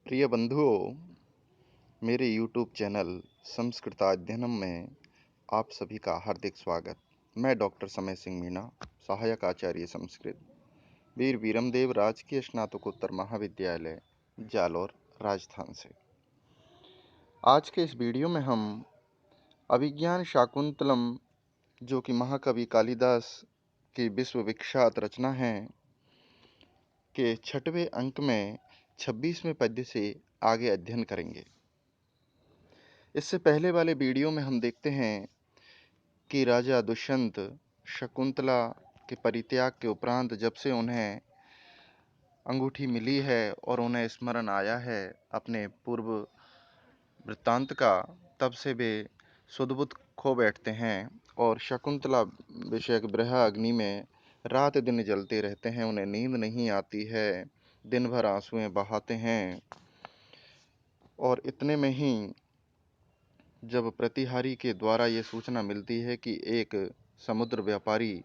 प्रिय बंधुओं, मेरे YouTube चैनल संस्कृताध्ययनम में आप सभी का हार्दिक स्वागत। मैं डॉक्टर समय सिंह मीणा, सहायक आचार्य संस्कृत, वीर वीरमदेव राजकीय स्नातकोत्तर महाविद्यालय, जालौर, राजस्थान से। आज के इस वीडियो में हम अभिज्ञान शाकुंतलम, जो कि महाकवि कालिदास की विश्व विख्यात रचना है, के 6वें अंक में 26वें पद्य से आगे अध्ययन करेंगे। इससे पहले वाले वीडियो में हम देखते हैं कि राजा दुष्यंत शकुंतला के परित्याग के उपरांत जब से उन्हें अंगूठी मिली है और उन्हें स्मरण आया है अपने पूर्व वृत्तांत का, तब से वे सुध-बुध खो बैठते हैं और शकुंतला विषयक ब्रह्म अग्नि में रात दिन जलते रहते हैं। उन्हें नींद नहीं आती है, दिन भर आंसुएं बहाते हैं। और इतने में ही जब प्रतिहारी के द्वारा ये सूचना मिलती है कि एक समुद्र व्यापारी,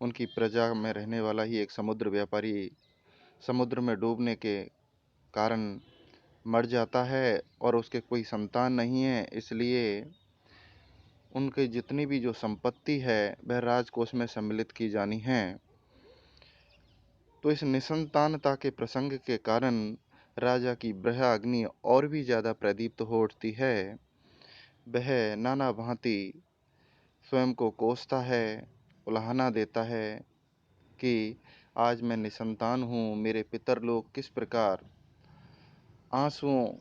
उनकी प्रजा में रहने वाला ही एक समुद्र व्यापारी समुद्र में डूबने के कारण मर जाता है और उसके कोई संतान नहीं है, इसलिए उनकी जितनी भी जो संपत्ति है वह राजकोष में सम्मिलित की जानी है। तो इस निसंतानता के प्रसंग के कारण राजा की ब्रह्म अग्नि और भी ज़्यादा प्रदीप्त हो उठती है। वह नाना भांति स्वयं को कोसता है, उलाहना देता है कि आज मैं निसंतान हूँ, मेरे पितर लोग किस प्रकार आंसुओं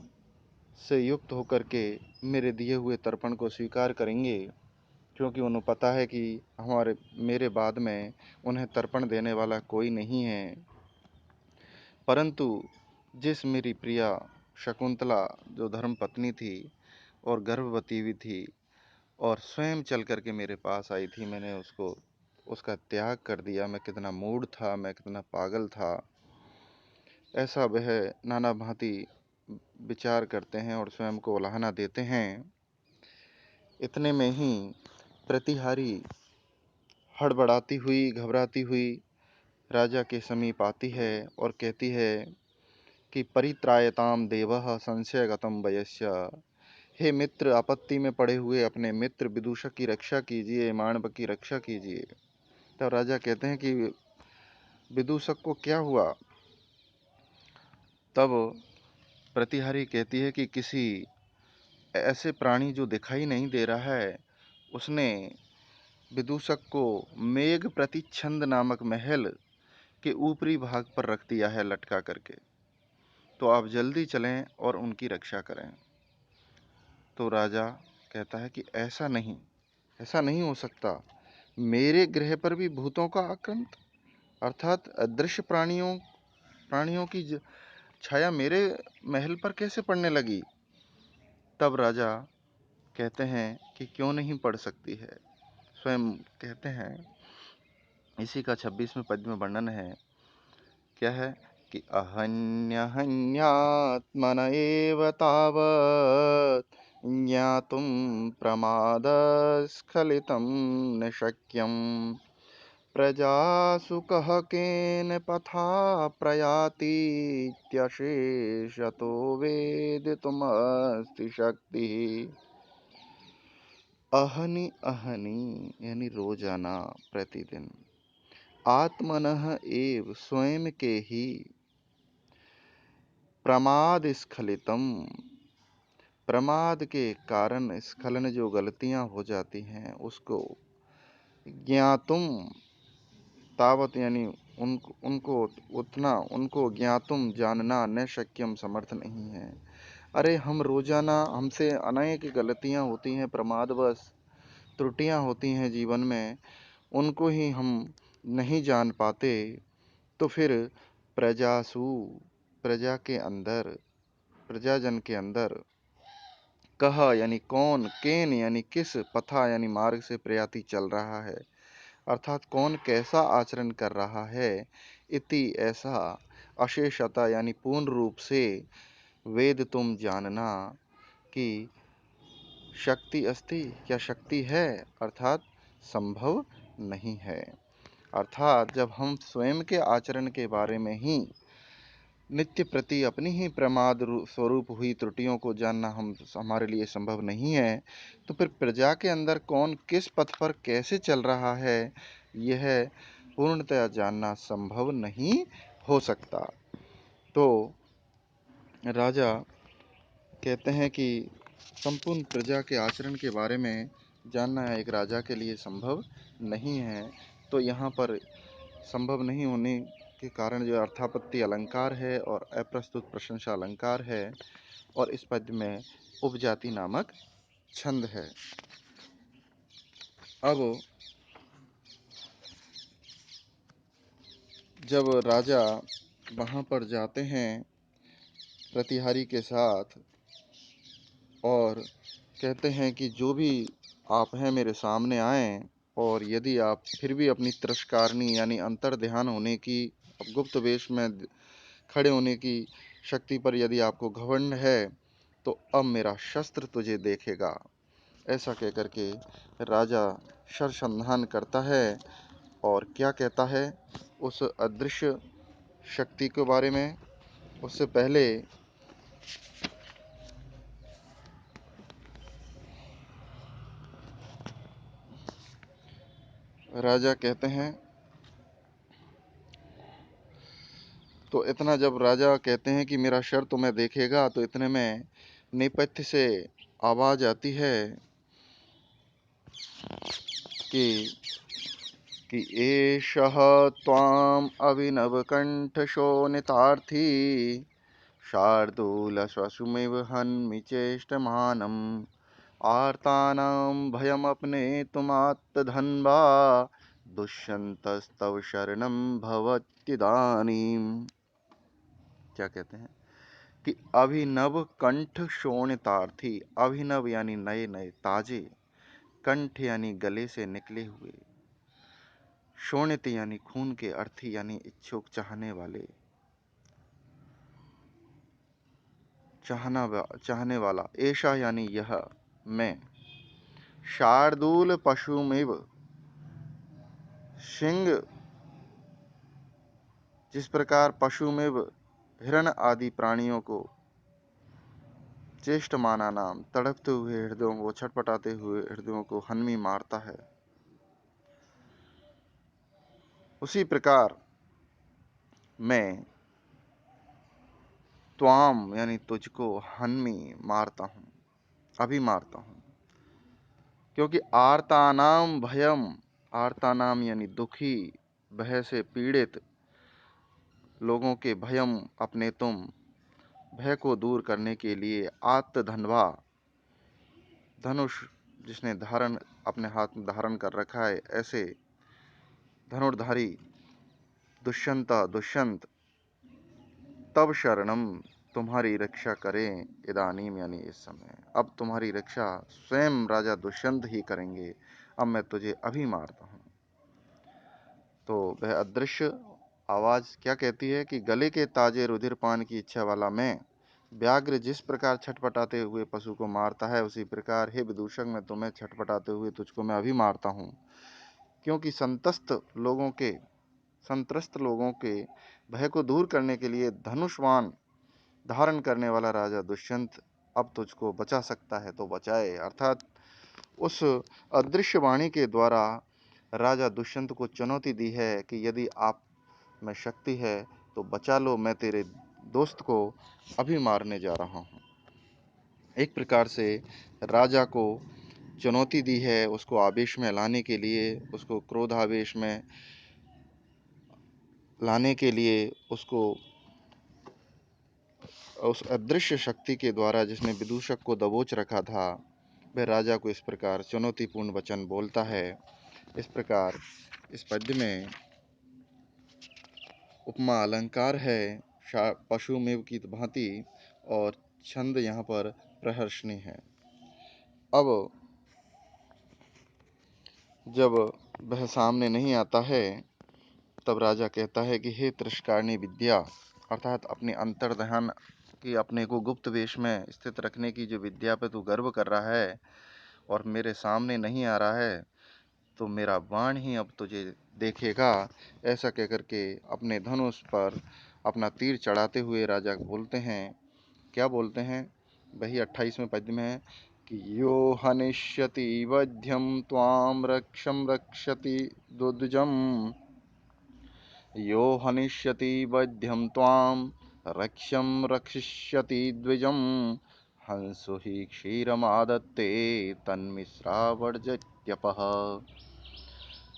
से युक्त होकर के मेरे दिए हुए तर्पण को स्वीकार करेंगे, क्योंकि उन्हें पता है कि मेरे बाद में उन्हें तर्पण देने वाला कोई नहीं है। परंतु जिस मेरी प्रिया शकुंतला, जो धर्म पत्नी थी और गर्भवती भी थी और स्वयं चल कर के मेरे पास आई थी, मैंने उसका त्याग कर दिया। मैं कितना मूढ़ था, मैं कितना पागल था, ऐसा वह नाना भांति विचार करते हैं और स्वयं को उलाहना देते हैं। इतने में ही प्रतिहारी हड़बड़ाती हुई, घबराती हुई राजा के समीप आती है और कहती है कि परित्रायताम देवः संशयगतम वयस्य। हे मित्र, आपत्ति में पड़े हुए अपने मित्र विदूषक की रक्षा कीजिए, माणव की रक्षा कीजिए। तब राजा कहते हैं कि विदूषक को क्या हुआ? तब प्रतिहारी कहती है कि किसी ऐसे प्राणी जो दिखाई नहीं दे रहा है, उसने विदूषक को मेघ प्रतिच्छंद नामक महल के ऊपरी भाग पर रख दिया है लटका करके। तो आप जल्दी चलें और उनकी रक्षा करें। तो राजा कहता है कि ऐसा नहीं हो सकता। मेरे गृह पर भी भूतों का आक्रमण, अर्थात अदृश्य प्राणियों की छाया मेरे महल पर कैसे पड़ने लगी? तब राजा कहते हैं कि क्यों नहीं पड़ सकती है। स्वयं कहते हैं, इसी का 26वें पद में वर्णन है। क्या है कि अहन्यहन्यात्मन एव तावत् ज्ञातुं प्रमादस्खलितं न शक्यं प्रजासु कः केन पथा प्रयातीत्यशेषतो वेदितुमस्ति शक्तिः। अहनि अहनि यानी रोजाना, प्रतिदिन, आत्मनः एव स्वयं के ही, प्रमाद स्खलितम, प्रमाद के कारण स्खलन जो गलतियां हो जाती हैं उसको, ज्ञातुम, तावत यानी उनको ज्ञातुम जानना, न शक्यम समर्थ नहीं है। अरे हम रोजाना, हमसे अनेक गलतियां होती हैं, प्रमादवश त्रुटियां होती हैं जीवन में, उनको ही हम नहीं जान पाते। तो फिर प्रजासु, प्रजा के अंदर, प्रजाजन के अंदर, कह यानी कौन, केन यानी किस, पथा यानी मार्ग से प्रयाति चल रहा है, अर्थात कौन कैसा आचरण कर रहा है, इति ऐसा, अशेषता यानी पूर्ण रूप से, वेद तुम जानना कि शक्ति अस्ति, क्या शक्ति है, अर्थात संभव नहीं है। अर्थात जब हम स्वयं के आचरण के बारे में ही नित्य प्रति अपनी ही प्रमाद स्वरूप हुई त्रुटियों को जानना हमारे लिए संभव नहीं है, तो फिर प्रजा के अंदर कौन किस पथ पर कैसे चल रहा है, यह पूर्णतया जानना संभव नहीं हो सकता। तो राजा कहते हैं कि संपूर्ण प्रजा के आचरण के बारे में जानना एक राजा के लिए संभव नहीं है। तो यहाँ पर संभव नहीं होने के कारण जो अर्थापत्ति अलंकार है और अप्रस्तुत प्रशंसा अलंकार है, और इस पद्य में उपजाति नामक छंद है। अब जब राजा वहाँ पर जाते हैं प्रतिहारी के साथ और कहते हैं कि जो भी आप हैं मेरे सामने आएं, और यदि आप फिर भी अपनी तिरस्कारणी यानी अंतर ध्यान होने की, गुप्त वेश में खड़े होने की शक्ति पर यदि आपको घमंड है, तो अब मेरा शस्त्र तुझे देखेगा। ऐसा कहकर के राजा शरसंधान करता है और क्या कहता है उस अदृश्य शक्ति के बारे में। उससे पहले राजा कहते हैं, तो इतना जब राजा कहते हैं कि मेरा शर तुम्हें देखेगा, तो इतने में नेपथ्य से आवाज आती है कि एषः त्वाम् अभिनवकण्ठशोणितार्थी शार्दूलश्वशुमिव हन्मि चेष्टमानम् आर्तानां भयमपनेतुमात्तधन्वा दुष्यन्तस्तव शरणं भवत्यदानीम्। क्या कहते हैं कि अभिनव कंठ शोणितार्थी, अभिनव यानी नए नए ताजे, कंठ यानी गले से निकले हुए, शोणित यानी खून के, अर्थी यानी इच्छुक चाहने वाले, चाहने वाला, ऐसा यानी यह मैं, शार्दूल पशुमिव, सिंह जिस प्रकार पशुमिव हिरण आदि प्राणियों को, चेष्टमाना नाम तड़पते हुए हृदयों को, छटपटाते हुए हृदयों को हन्मी मारता है, उसी प्रकार मैं त्वाम यानी तुझको हन्मी मारता हूं, अभी मारता हूं। क्योंकि आर्तानाम भयम, आर्तानाम यानी दुखी, भय से पीड़ित लोगों के, भयम अपने तुम, भय को दूर करने के लिए, आत्त धनवा धनुष जिसने धारण अपने हाथ में धारण कर रखा है, ऐसे धनुर्धारी दुष्यंता दुष्यंत, तब शरणम तुम्हारी रक्षा करें, इदानीम यानी इस समय, अब तुम्हारी रक्षा स्वयं राजा दुष्यंत ही करेंगे, अब मैं तुझे अभी मारता हूं। तो वह अदृश्य आवाज क्या कहती है कि गले के ताजे रुधिर पान की इच्छा वाला मैं, व्याघ्र जिस प्रकार छटपटाते हुए पशु को मारता है, उसी प्रकार हे विदूषक मैं तुम्हें छटपटाते हुए तुझको मैं अभी मारता हूं। क्योंकि संत्रस्त लोगों के भय को दूर करने के लिए धनुष्वान धारण करने वाला राजा दुष्यंत अब तुझको बचा सकता है, तो बचाए। अर्थात उस अदृश्य वाणी के द्वारा राजा दुष्यंत को चुनौती दी है कि यदि आप में शक्ति है तो बचा लो, मैं तेरे दोस्त को अभी मारने जा रहा हूं। एक प्रकार से राजा को चुनौती दी है, उसको आवेश में लाने के लिए, उसको क्रोध आवेश में लाने के लिए, उसको उस अदृश्य शक्ति के द्वारा जिसने विदूषक को दबोच रखा था, वह राजा को इस प्रकार चुनौतीपूर्ण वचन बोलता है। इस प्रकार इस पद्य में उपमा अलंकार है पशुमेव की भांति, और छंद यहाँ पर प्रहर्षणी है। अब जब वह सामने नहीं आता है, तब राजा कहता है कि हे तिरस्कारणी विद्या, अर्थात अपने अंतर्ध्यान की, अपने को गुप्त वेश में स्थित रखने की जो विद्या पे तू गर्व कर रहा है और मेरे सामने नहीं आ रहा है, तो मेरा बाण ही अब तुझे देखेगा। ऐसा कहकर के अपने धनुष पर अपना तीर चढ़ाते हुए राजा बोलते हैं, क्या बोलते हैं? वही 28वें पद में है कि यो हनिष्यति वध्यम त्वाम रक्षम रक्षति दुद्जम, यो हनिष्यति वध्यम त्वाम रक्षम रक्षिष्यति द्विजम, हंसो हि क्षीरमादत्ते तन्मिश्रा वर्जत्यपः।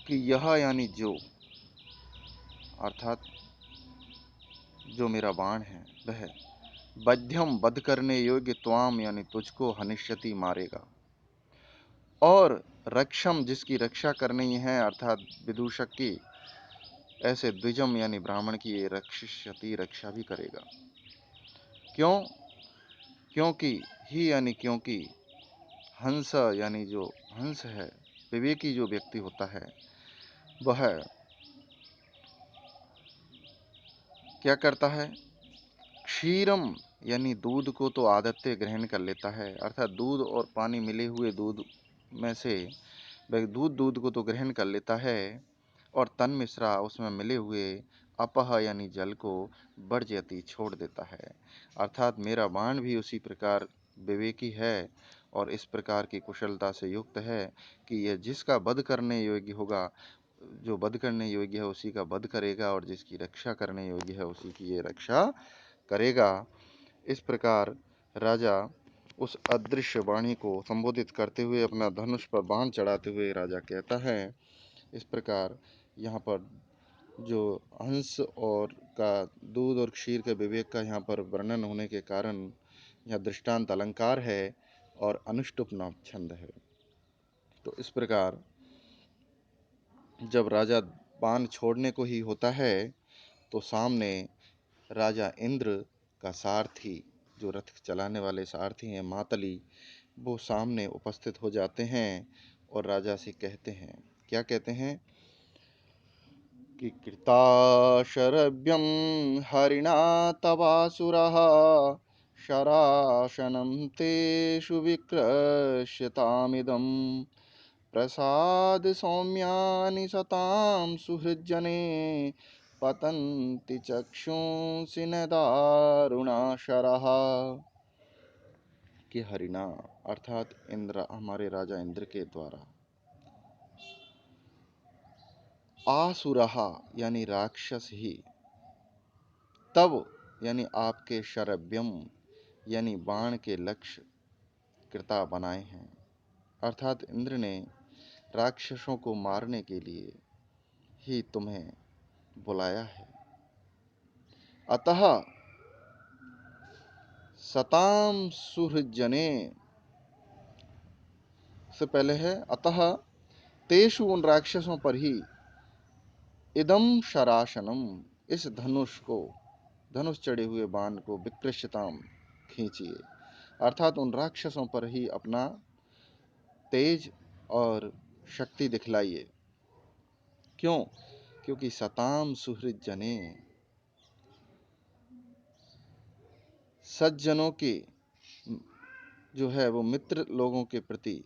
कि यह यानी जो, अर्थात जो मेरा बाण है वह बध्यम वध करने योग्य त्वाम यानी तुझको हनिष्यति मारेगा, और रक्षम जिसकी रक्षा करनी है अर्थात विदूषक की, ऐसे द्विजम यानी ब्राह्मण की ये रक्षिष्यति रक्षा भी करेगा। क्यों? क्योंकि ही यानी क्योंकि हंस यानी जो हंस है, विवेकी जो व्यक्ति होता है वह क्या करता है? क्षीरम यानी दूध को तो आदत्य ग्रहण कर लेता है, अर्थात दूध और पानी मिले हुए दूध में से वह दूध को तो ग्रहण कर लेता है, और तन मिश्रा उसमें मिले हुए अपह यानी जल को वर्जयति छोड़ देता है। अर्थात मेरा बाण भी उसी प्रकार विवेकी है और इस प्रकार की कुशलता से युक्त है कि यह जिसका वध करने योग्य होगा, जो वध करने योग्य है उसी का वध करेगा, और जिसकी रक्षा करने योग्य है उसी की ये रक्षा करेगा। इस प्रकार राजा उस अदृश्य वाणी को संबोधित करते हुए अपना धनुष पर बाण चढ़ाते हुए राजा कहता है। इस प्रकार यहाँ पर जो हंस और का दूध और क्षीर के विवेक का यहाँ पर वर्णन होने के कारण यह दृष्टांत अलंकार है और अनुष्टुप नाम छंद है। तो इस प्रकार जब राजा बाण छोड़ने को ही होता है तो सामने राजा इंद्र का सारथी, जो रथ चलाने वाले सारथी हैं मातली, वो सामने उपस्थित हो जाते हैं और राजा से कहते हैं, क्या कहते हैं? कि कृता शरभ्यम हरिणा तवासुरः शराशनं तेषु विकृष्यतामिदं, प्रसाद सौम्यानि सतां सुहृज्जने पतन्ति चक्षुंसि न दारुणाशरः। कि हरिणा अर्थात इंद्र, हमारे राजा इंद्र के द्वारा, आसुरहा यानी राक्षस ही, तब यानी आपके शरभ्यम यानी बाण के लक्ष्य कृता बनाए हैं, अर्थात इंद्र ने राक्षसों को मारने के लिए ही तुम्हें बुलाया है। अतः सताम सुहृजने से पहले है अतः तेषु उन राक्षसों पर ही इदम शराशनम इस धनुष को, धनुष चढ़े हुए बाण को विकृष्यताम खींचिए, अर्थात उन राक्षसों पर ही अपना तेज और शक्ति दिखलाइए। क्यों? क्योंकि सताम सुहृद जने, सज्जनों के जो है वो मित्र लोगों के प्रति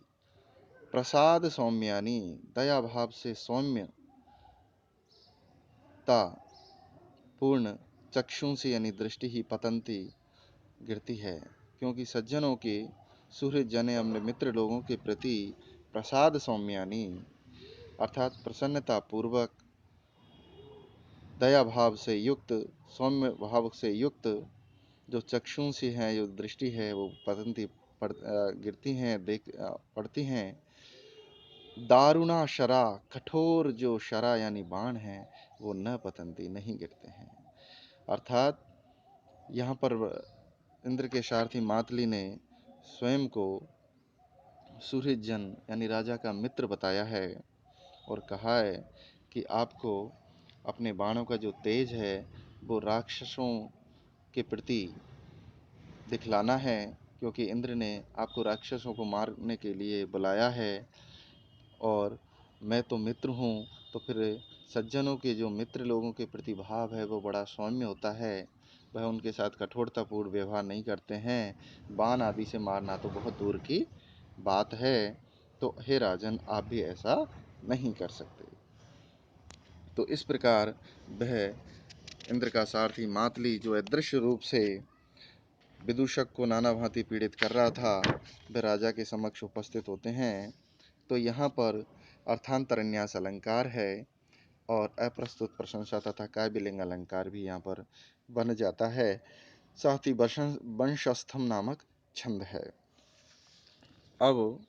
प्रसाद सौम्यानी दया भाव से सौम्यता पूर्ण चक्षुंसी यानी दृष्टि ही पतंती गिरती है। क्योंकि सज्जनों के सुहृद जने अपने मित्र लोगों के प्रति प्रसाद सौम्यानी अर्थात प्रसन्नता पूर्वक दया भाव से युक्त, सौम्य भाव से युक्त जो चक्षुंसी हैं, जो दृष्टि है वो पतंती गिरती हैं, पड़ती हैं। दारुणा शरा कठोर जो शरा यानी बाण है वो न पतंती नहीं गिरते हैं। अर्थात यहाँ पर इंद्र के सारथी मातली ने स्वयं को सुहृदजन यानी राजा का मित्र बताया है और कहा है कि आपको अपने बाणों का जो तेज है वो राक्षसों के प्रति दिखलाना है, क्योंकि इंद्र ने आपको राक्षसों को मारने के लिए बुलाया है और मैं तो मित्र हूँ। तो फिर सज्जनों के जो मित्र लोगों के प्रति भाव है वो बड़ा सौम्य होता है, वह उनके साथ कठोरतापूर्ण व्यवहार नहीं करते हैं, बाण आदि से मारना तो बहुत दूर की बात है। तो हे राजन, आप भी ऐसा नहीं कर सकते। तो इस प्रकार वह इंद्र का सारथी मातली जो अदृश्य रूप से विदूषक को नाना भांति पीड़ित कर रहा था, वह राजा के समक्ष उपस्थित होते हैं। तो यहाँ पर अर्थांतरन्यास अलंकार है और अप्रस्तुत प्रशंसा तथा काव्यलिंग अलंकार भी यहाँ पर बन जाता है। साथ ही वंशस्थम नामक छंद है। अब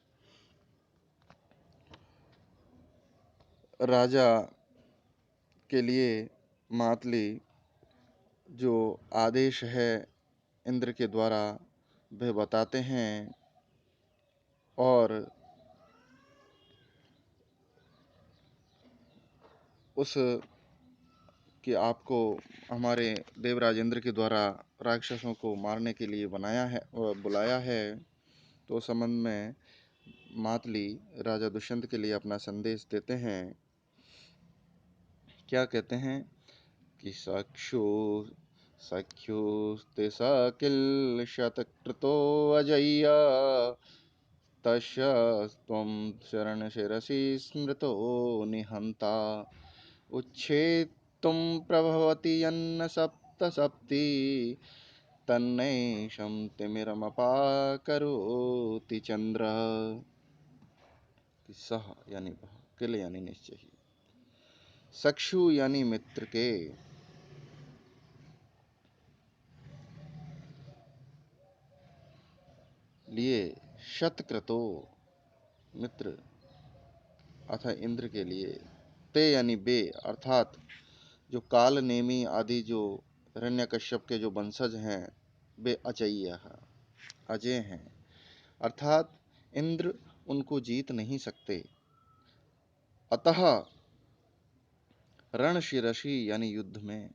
राजा के लिए मातली जो आदेश है इंद्र के द्वारा वह बताते हैं और उस कि आपको हमारे देवराज इंद्र के द्वारा राक्षसों को मारने के लिए बुलाया है। तो उस संबंध में मातली राजा दुष्यंत के लिए अपना संदेश देते हैं। क्या कहते हैं कि सख्युस्ते किल शतकृतो अजय्या तस्य त्वं शरणशिरसि स्मृतो निहन्ता उच्छेत्तुं प्रभवति यन्न सप्तसप्ति तन्नैषं तिमिरमपाकरोति चंद्र। सह यानी किल यानी निश्चय ही, सक्षु यानी मित्र के, लिए शतक्रतो मित्र अथा इंद्र के लिए, ते यानी बे अर्थात जो काल नेमी आदि जो हिरण्यकश्यप के जो वंशज हैं वे अजय हैं, अर्थात इंद्र उनको जीत नहीं सकते। अतः रणशिरसि यानी युद्ध में,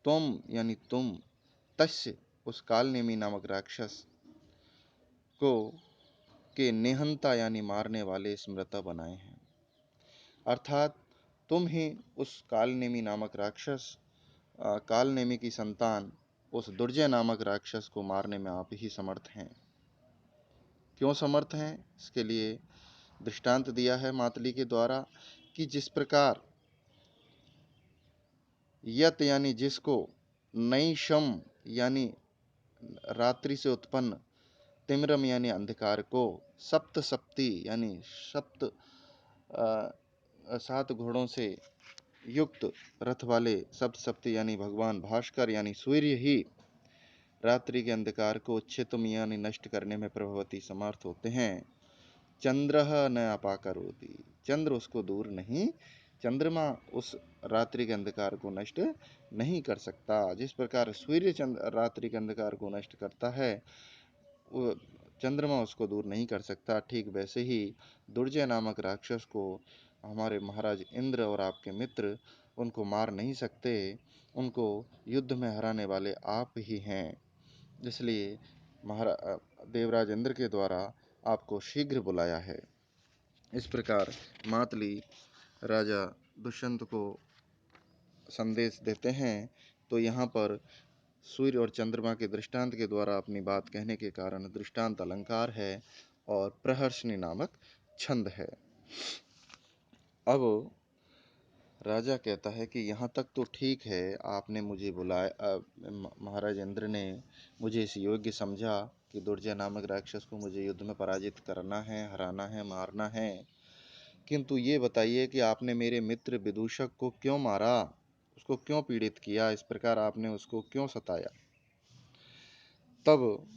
तुम यानी तुम, तस्य उस कालनेमी नामक राक्षस को के निहंता यानी मारने वाले स्मृता बनाए हैं, अर्थात तुम ही उस कालनेमी नामक राक्षस कालनेमी की संतान उस दुर्जय नामक राक्षस को मारने में आप ही समर्थ हैं। क्यों समर्थ हैं, इसके लिए दृष्टांत दिया है मातली के द्वारा कि जिस प्रकार यत यानी जिसको, नैशम यानी रात्रि से उत्पन्न, तिम्रम यानी अंधकार को, सप्त सप्ती यानी सात घोड़ों से युक्त रथ वाले सप्त सप्ती यानी भगवान भास्कर यानी सूर्य ही रात्रि के अंधकार को उच्छेत्तुम यानी नष्ट करने में प्रभवती समर्थ होते हैं। चंद्रः न अपाकरोति, चंद्र उसको दूर नहीं, चंद्रमा उस रात्रि के अंधकार को नष्ट नहीं कर सकता। जिस प्रकार सूर्य रात्रि के अंधकार को नष्ट करता है, वो चंद्रमा उसको दूर नहीं कर सकता। ठीक वैसे ही दुर्जय नामक राक्षस को हमारे महाराज इंद्र और आपके मित्र उनको मार नहीं सकते, उनको युद्ध में हराने वाले आप ही हैं। इसलिए देवराज इंद्र के द्वारा आपको शीघ्र बुलाया है। इस प्रकार मातली राजा दुष्यंत को संदेश देते हैं। तो यहाँ पर सूर्य और चंद्रमा के दृष्टांत के द्वारा अपनी बात कहने के कारण दृष्टांत अलंकार है और प्रहर्षणी नामक छंद है। अब राजा कहता है कि यहाँ तक तो ठीक है, आपने मुझे बुलाया, महाराज इंद्र ने मुझे इस योग्य समझा कि दुर्जय नामक राक्षस को मुझे युद्ध में पराजित करना है, हराना है, मारना है, किंतु ये बताइए कि आपने मेरे मित्र विदूषक को क्यों मारा, उसको क्यों पीड़ित किया, इस प्रकार आपने उसको क्यों सताया। तब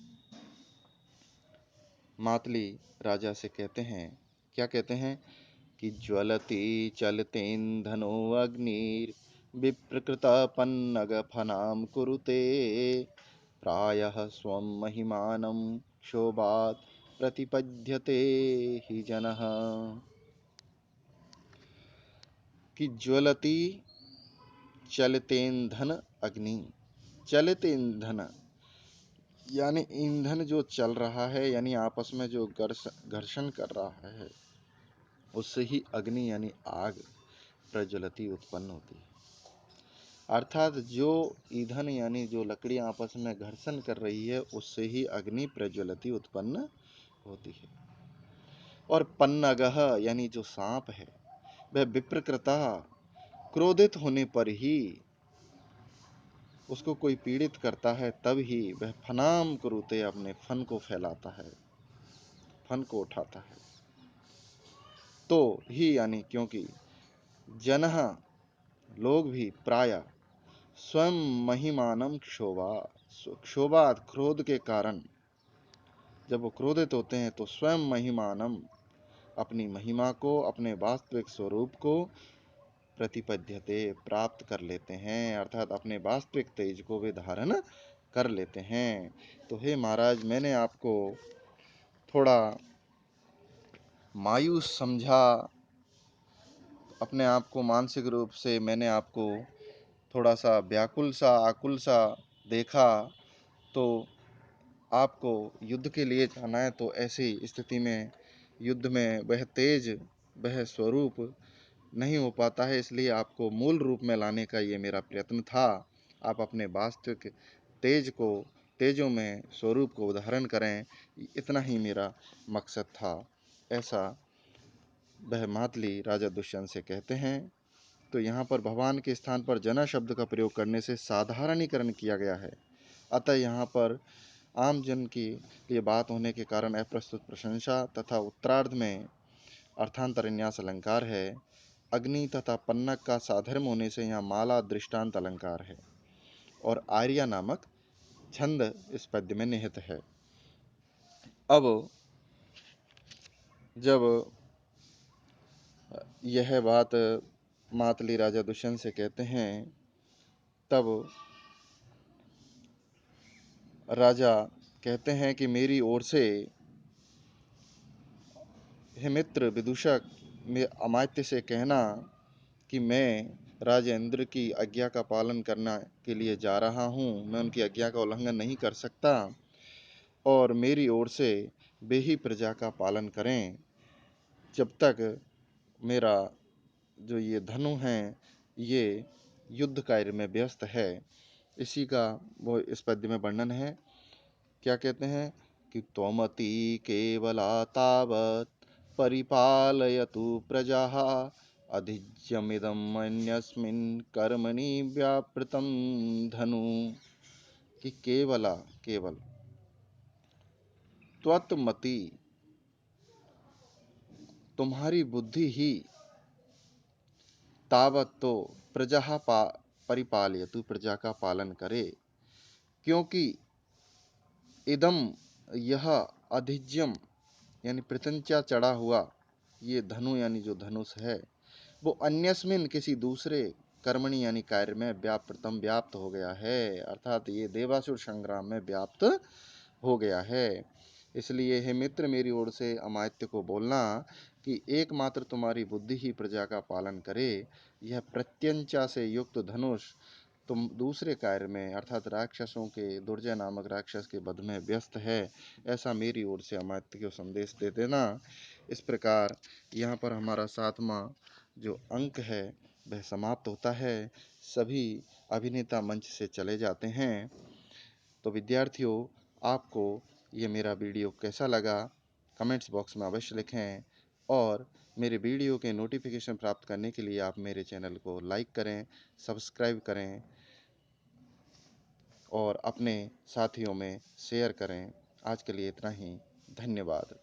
मातली राजा से कहते हैं, क्या कहते हैं कि ज्वलति चलतेन्धनो अग्निर विप्रकृतपन्नगफनां कुरुते प्रायः स्वं महिमानं क्षोभात् प्रतिपद्यते हि जनः। कि ज्वलति चलतेन्धन अग्नि, चलित ईंधन यानी ईंधन जो चल रहा है, यानी आपस में जो घर्षण कर रहा है, उससे ही अग्नि यानी आग प्रज्वलती उत्पन्न होती है। अर्थात जो ईंधन यानी जो लकड़ियां आपस में घर्षण कर रही है, उससे ही अग्नि प्रज्वलती उत्पन्न होती है। और पन्नगः यानी जो सांप है, वह विप्रकृता क्रोधित होने पर ही उसको कोई पीड़ित करता है तब ही वह फनाम कुरुते अपने फन को फैलाता है, फन को उठाता है। तो ही यानी क्योंकि जनः लोग भी प्राय स्वयं महिमानम क्षोभा, क्षोभात क्रोध के कारण जब वो क्रोधित होते हैं तो स्वयं महिमानम अपनी महिमा को, अपने वास्तविक स्वरूप को प्रतिपद्यते प्राप्त कर लेते हैं, अर्थात अपने वास्तविक तेज को वे धारण कर लेते हैं। तो हे महाराज, मैंने आपको थोड़ा मायूस समझा, अपने आप को मानसिक रूप से मैंने आपको थोड़ा सा व्याकुल सा, आकुल सा देखा। तो आपको युद्ध के लिए जाना है तो ऐसी स्थिति में युद्ध में वह तेज, वह स्वरूप नहीं हो पाता है, इसलिए आपको मूल रूप में लाने का ये मेरा प्रयत्न था। आप अपने वास्तविक तेज को, तेजों में स्वरूप को धारण करें, इतना ही मेरा मकसद था। ऐसा वह मातली राजा दुष्यंत से कहते हैं। तो यहाँ पर भगवान के स्थान पर जना शब्द का प्रयोग करने से साधारणीकरण किया गया है। अतः यहाँ पर आम जन की लिए बात होने के कारण अप्रस्तुत प्रशंसा तथा उत्तरार्ध में अर्थांतरन्यास अलंकार है। अग्नि तथा पन्नक का साधर्म होने से यहाँ माला दृष्टांत अलंकार है और आर्या नामक छंद इस पद्य में निहित है। अब जब यह बात मातली राजा दुष्यंत से कहते हैं तब राजा कहते हैं कि मेरी ओर से हे मित्र विदूषक, मैं अमात्य से कहना कि मैं राजेंद्र की आज्ञा का पालन करने के लिए जा रहा हूँ, मैं उनकी आज्ञा का उल्लंघन नहीं कर सकता, और मेरी ओर से वे ही प्रजा का पालन करें जब तक मेरा जो ये धनु है ये युद्ध कार्य में व्यस्त है। इसी का वो इस पद्य में वर्णन है। क्या कहते हैं कि त्वमति केवला तावत् परिपालयतु प्रजाः अधिज्यमिदम् अन्यस्मिन् कर्मणि व्यापृतं धनु। कि केवला, केवल त्वत्मति, तुम्हारी बुद्धि ही, तावत तो प्रजा परिपालयतु, प्रजा का पालन करे, क्योंकि इदम यह अधिज्यम यानी प्रत्यंचा चढ़ा हुआ ये धनु यानी जो धनुष है वो अन्यस्मिन किसी दूसरे कर्मणि यानी कार्य में व्यापृतम व्याप्त हो गया है, अर्थात ये देवासुर संग्राम में व्याप्त हो गया है। इसलिए हे मित्र, मेरी ओर से अमात्य को बोलना कि एकमात्र तुम्हारी बुद्धि ही प्रजा का पालन करे। यह प्रत्यंचा से युक्त धनुष तुम दूसरे कार्य में अर्थात राक्षसों के, दुर्जय नामक राक्षस के वध में व्यस्त है, ऐसा मेरी ओर से अमात्य को संदेश दे देना। इस प्रकार यहाँ पर हमारा 7वां जो अंक है वह समाप्त होता है। सभी अभिनेता मंच से चले जाते हैं। तो विद्यार्थियों, आपको ये मेरा वीडियो कैसा लगा कमेंट्स बॉक्स में अवश्य लिखें, और मेरे वीडियो के नोटिफिकेशन प्राप्त करने के लिए आप मेरे चैनल को लाइक करें, सब्सक्राइब करें और अपने साथियों में शेयर करें। आज के लिए इतना ही। धन्यवाद।